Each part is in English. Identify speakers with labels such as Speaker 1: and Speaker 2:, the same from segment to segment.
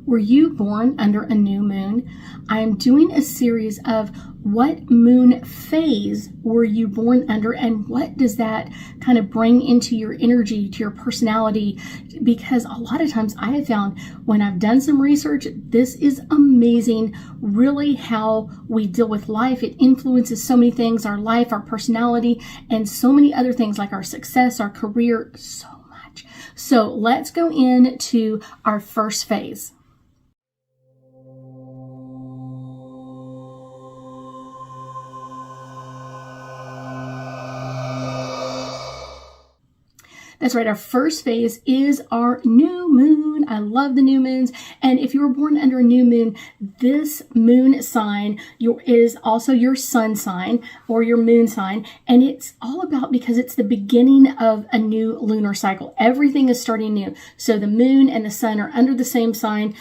Speaker 1: Were you born under a new moon? I'm doing a series of what moon phase were you born under, and what does that kind of bring into your energy, to your personality? Because a lot of times I have found when I've done some research, this is amazing, really how we deal with life. It influences so many things, our life, our personality, and so many other things like our success, our career, so much. So let's go into our first phase. That's right. Our first phase is our new moon. I love the new moons. And if you were born under a new moon, this moon sign is also your sun sign or your moon sign. And it's all about, because it's the beginning of a new lunar cycle. Everything is starting new. So the moon and the sun are under the same sign.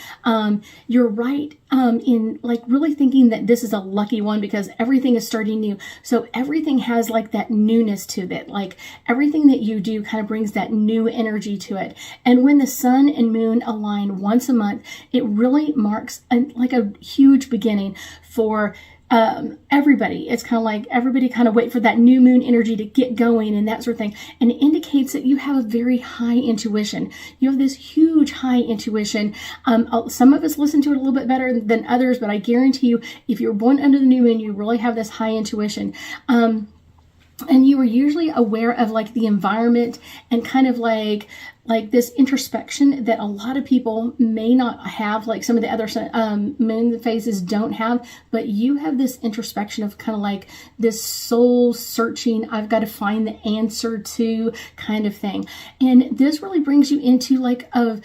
Speaker 1: You're right in like really thinking that this is a lucky one because everything is starting new. So everything has like that newness to it. Like everything that you do kind of brings that new energy to it. And when the sun and moon align once a month, it really marks like a huge beginning for everybody. It's kind of like everybody kind of wait for that new moon energy to get going and that sort of thing. And it indicates that you have a very high intuition. You have this huge high intuition. Some of us listen to it a little bit better than others, but I guarantee you, if you're born under the new moon, you really have this high intuition. And you are usually aware of like the environment and kind of like this introspection that a lot of people may not have, like some of the other moon phases don't have, but you have this introspection of kind of like this soul searching, I've got to find the answer to kind of thing. And this really brings you into like a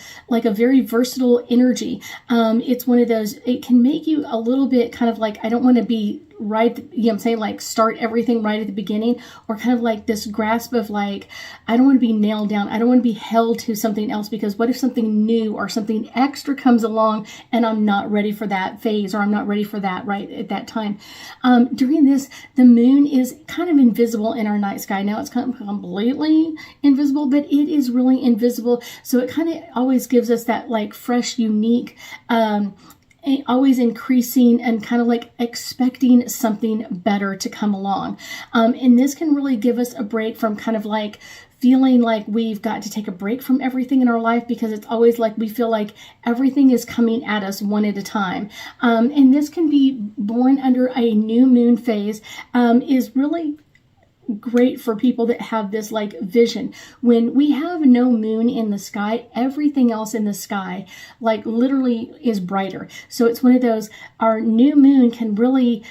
Speaker 1: very versatile energy. It's one of those, it can make you a little bit kind of like, I don't want to be right, you know what I'm saying, like start everything right at the beginning, or kind of like this grasp of like, I don't want to be nailed down. I don't want to be held to something else, because what if something new or something extra comes along and I'm not ready for that phase, or I'm not ready for that right at that time. During this, the moon is kind of invisible in our night sky. Now it's kind of completely invisible, but it is really invisible. So it kind of always gives us that like fresh, unique, always increasing and kind of like expecting something better to come along. And this can really give us a break from kind of like feeling like we've got to take a break from everything in our life, because it's always like we feel like everything is coming at us one at a time. And this can be born under a new moon phase, is really great for people that have this like vision. When we have no moon in the sky, everything else in the sky like literally is brighter. So it's one of those, our new moon can really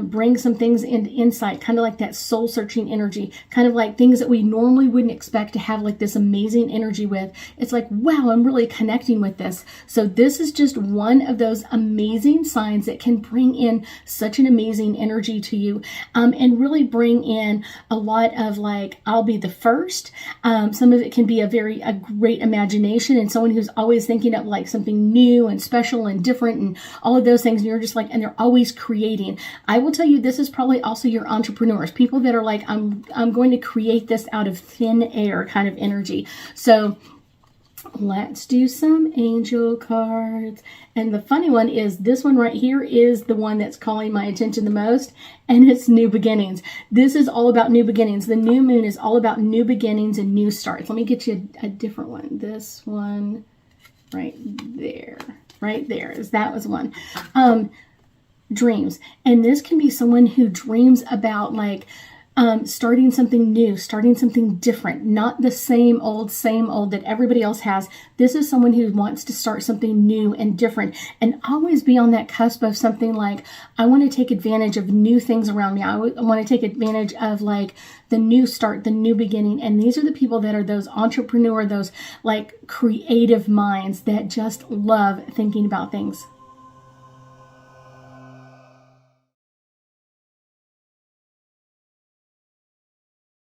Speaker 1: bring some things into insight, kind of like that soul searching energy, kind of like things that we normally wouldn't expect to have like this amazing energy with. It's like, wow, I'm really connecting with this. So this is just one of those amazing signs that can bring in such an amazing energy to you, and really bring in a lot of like, I'll be the first. Some of it can be a great imagination, and someone who's always thinking of like something new and special and different and all of those things. And you're just like, and they're always creating. I will tell you, this is probably also your entrepreneurs, people that are like, I'm going to create this out of thin air kind of energy. So let's do some angel cards. And the funny one is this one right here is the one that's calling my attention the most, and it's new beginnings. This is all about new beginnings. The new moon is all about new beginnings and new starts. Let me get you a different one. This one right there. That was one. Dreams. And this can be someone who dreams about like starting something new, starting something different, not the same old that everybody else has. This is someone who wants to start something new and different, and always be on that cusp of something like, I want to take advantage of new things around me. I want to take advantage of like the new start, the new beginning. And these are the people that are those entrepreneur, those like creative minds that just love thinking about things.